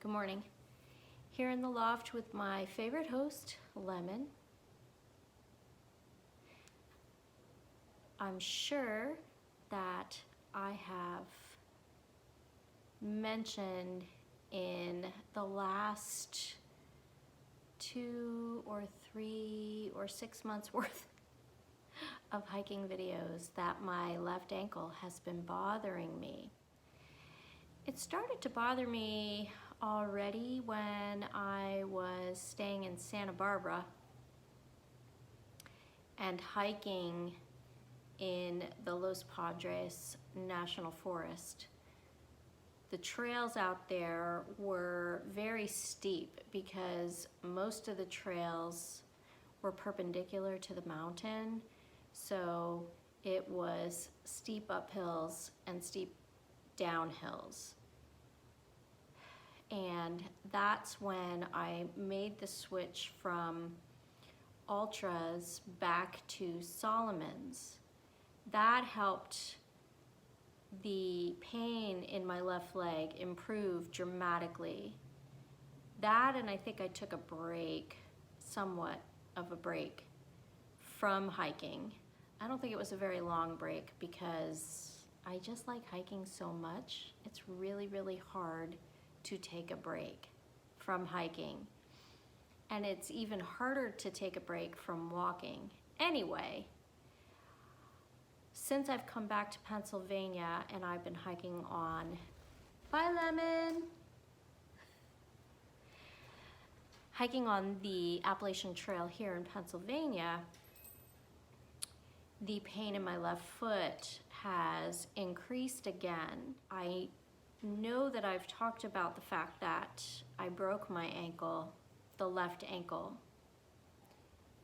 Good morning. Here in the loft with my favorite host, Lemon. I'm sure that I have mentioned in the last 2 or 3 or 6 months worth of hiking videos that my left ankle has been bothering me. It started to bother me already when I was staying in Santa Barbara and hiking in the Los Padres National Forest. The trails out there were very steep because most of the trails were perpendicular to the mountain, so it was steep uphills and steep downhills. And that's when I made the switch from ultras back to Salomon's. That helped the pain in my left leg improve dramatically. That, and I think I took a break, somewhat of a break from hiking. I don't think it was a very long break because I just like hiking so much. It's really, really hard to take a break from hiking. And it's even harder to take a break from walking. Anyway, since I've come back to Pennsylvania and I've been hiking on, bye Lemon, hiking on the Appalachian Trail here in Pennsylvania, the pain in my left foot has increased again. I know that I've talked about the fact that I broke my ankle, the left ankle.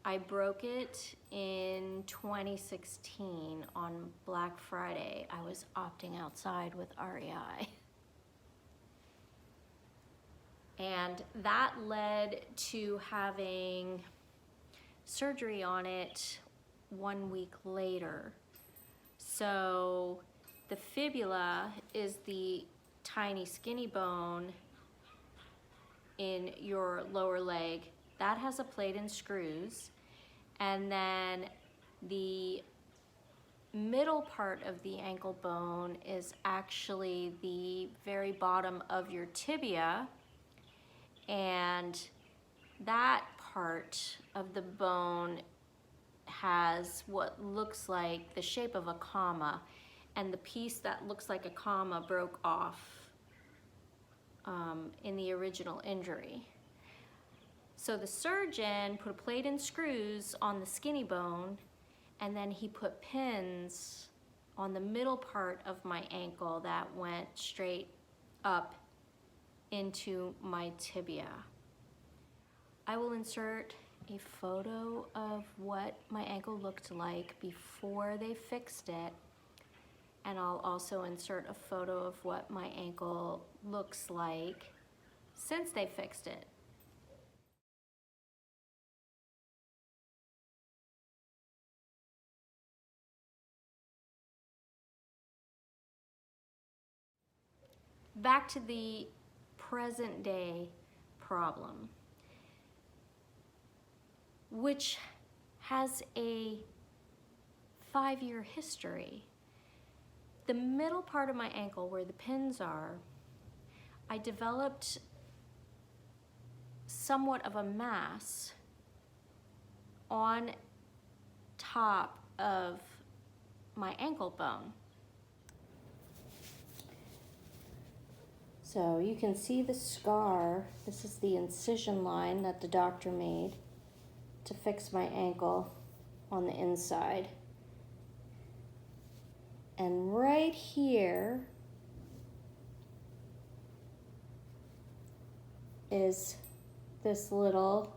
I broke it in 2016 on Black Friday. I was opting outside with REI. And that led to having surgery on it 1 week later. So the fibula is the tiny skinny bone in your lower leg. That has a plate and screws. And then the middle part of the ankle bone is actually the very bottom of your tibia. And that part of the bone has what looks like the shape of a comma, and the piece that looks like a comma broke off in the original injury. So the surgeon put a plate and screws on the skinny bone, and then he put pins on the middle part of my ankle that went straight up into my tibia. I will insert a photo of what my ankle looked like before they fixed it, and I'll also insert a photo of what my ankle looks like since they fixed it. Back to the present day problem, which has a 5-year history. The middle part of my ankle where the pins are, I developed somewhat of a mass on top of my ankle bone. So you can see the scar. This is the incision line that the doctor made to fix my ankle on the inside. And right here is this little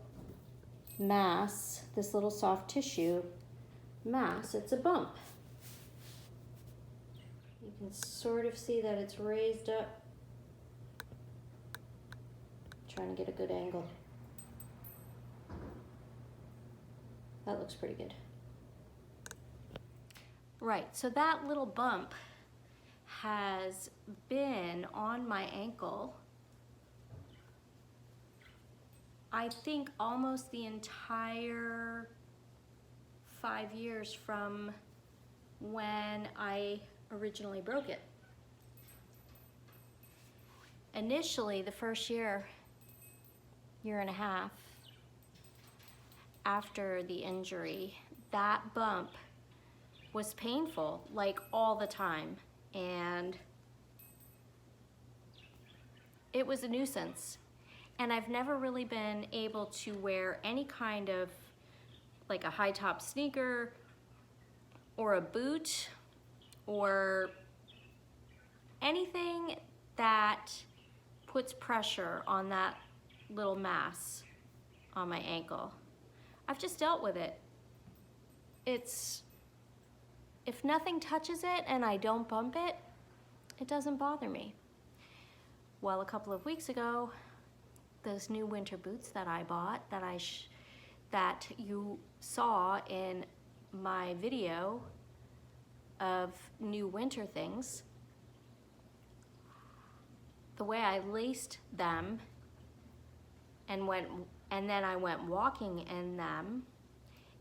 mass, this little soft tissue mass. It's a bump. You can sort of see that it's raised up. Trying to get a good angle. That looks pretty good. Right, so that little bump has been on my ankle I think almost the entire 5 years from when I originally broke it. Initially, the first year and a half after the injury, that bump was painful, like all the time. And it was a nuisance. And I've never really been able to wear any kind of, like a high top sneaker or a boot or anything that puts pressure on that little mass on my ankle. I've just dealt with it. If nothing touches it and I don't bump it, it doesn't bother me. Well, a couple of weeks ago, those new winter boots that I bought, that you saw in my video of new winter things, the way I laced them and then I went walking in them,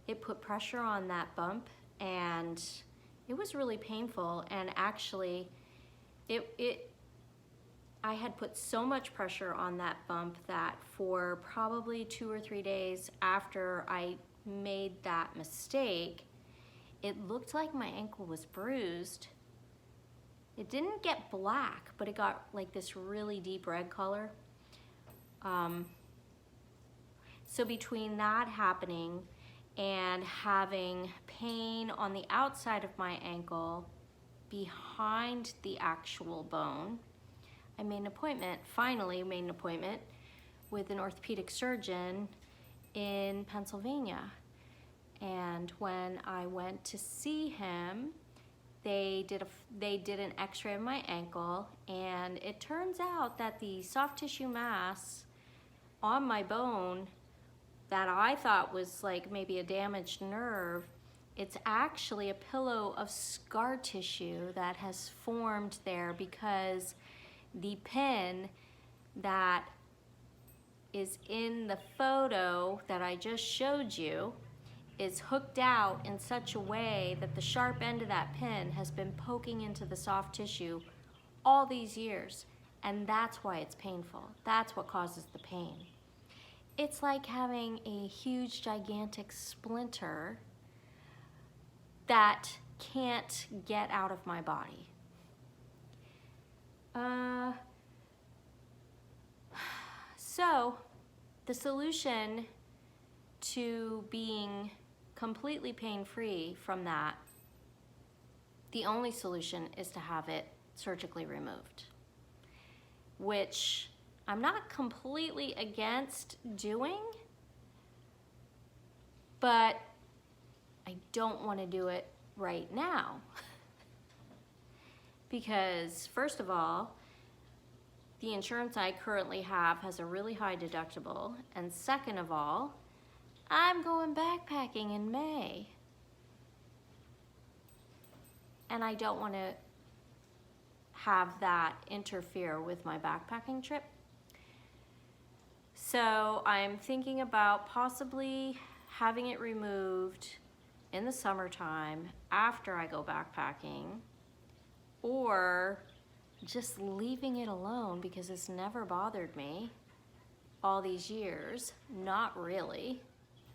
it put pressure on that bump, and it was really painful. And actually, I had put so much pressure on that bump that for probably 2 or 3 days after I made that mistake, it looked like my ankle was bruised. It didn't get black, but it got like this really deep red color. So between that happening and having pain on the outside of my ankle behind the actual bone, I made an appointment, finally made an appointment with an orthopedic surgeon in Pennsylvania. And when I went to see him, they did an x-ray of my ankle, and it turns out that the soft tissue mass on my bone that I thought was like maybe a damaged nerve, it's actually a pillow of scar tissue that has formed there because the pin that is in the photo that I just showed you is hooked out in such a way that the sharp end of that pin has been poking into the soft tissue all these years, and that's why it's painful. That's what causes the pain. It's like having a huge, gigantic splinter that can't get out of my body. So the solution to being completely pain-free from that, the only solution is to have it surgically removed, which I'm not completely against doing, but I don't want to do it right now. Because first of all, the insurance I currently have has a really high deductible, and second of all, I'm going backpacking in May. And I don't want to have that interfere with my backpacking trip. So I'm thinking about possibly having it removed in the summertime after I go backpacking, or just leaving it alone because it's never bothered me all these years. Not really.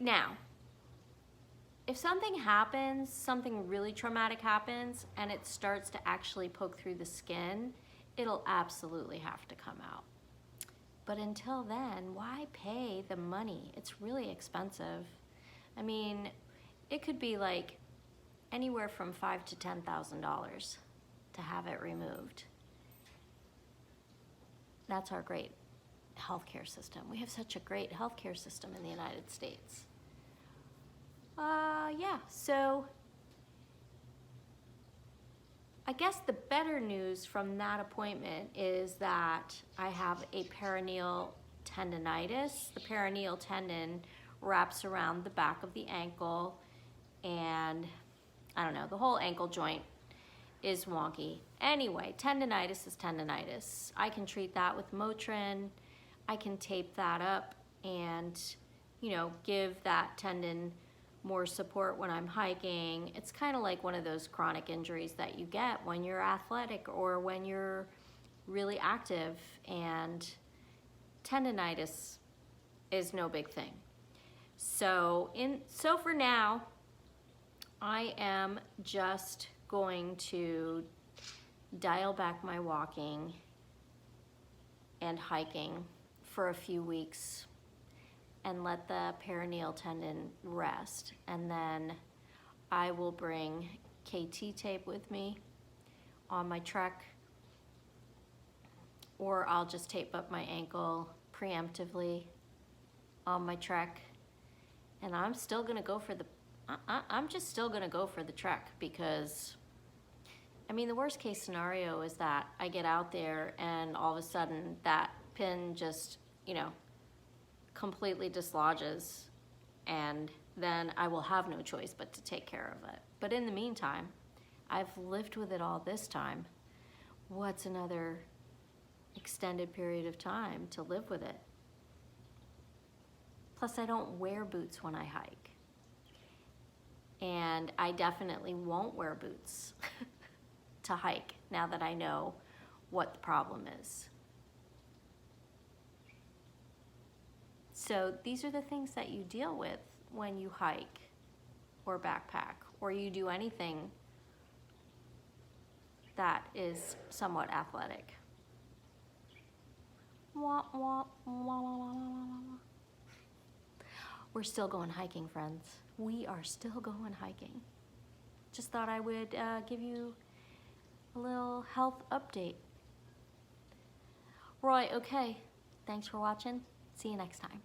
Now, if something happens, something really traumatic happens, and it starts to actually poke through the skin, it'll absolutely have to come out. But until then, why pay the money? It's really expensive. I mean, it could be like anywhere from $5,000 to $10,000 to have it removed. That's our great healthcare system. We have such a great healthcare system in the United States. Yeah, so I guess the better news from that appointment is that I have a peroneal tendonitis. The peroneal tendon wraps around the back of the ankle, and I don't know, the whole ankle joint is wonky. Anyway, tendonitis is tendonitis. I can treat that with Motrin. I can tape that up and, you know, give that tendon more support when I'm hiking. It's kind of like one of those chronic injuries that you get when you're athletic or when you're really active, and tendonitis is no big thing. So for now, I am just going to dial back my walking and hiking for a few weeks and let the peroneal tendon rest. And then I will bring KT tape with me on my trek, or I'll just tape up my ankle preemptively on my trek. And I'm still gonna go for the, I'm just still gonna go for the trek, because I mean, the worst case scenario is that I get out there and all of a sudden that pin just, you know, completely dislodges, and then I will have no choice but to take care of it. But in the meantime, I've lived with it all this time. What's another extended period of time to live with it? Plus, I don't wear boots when I hike. And I definitely won't wear boots to hike now that I know what the problem is. So these are the things that you deal with when you hike or backpack or you do anything that is somewhat athletic. Wah, wah, wah, wah, wah, wah, wah. We're still going hiking, friends. We are still going hiking. Just thought I would give you a little health update. Roy, okay. Thanks for watching. See you next time.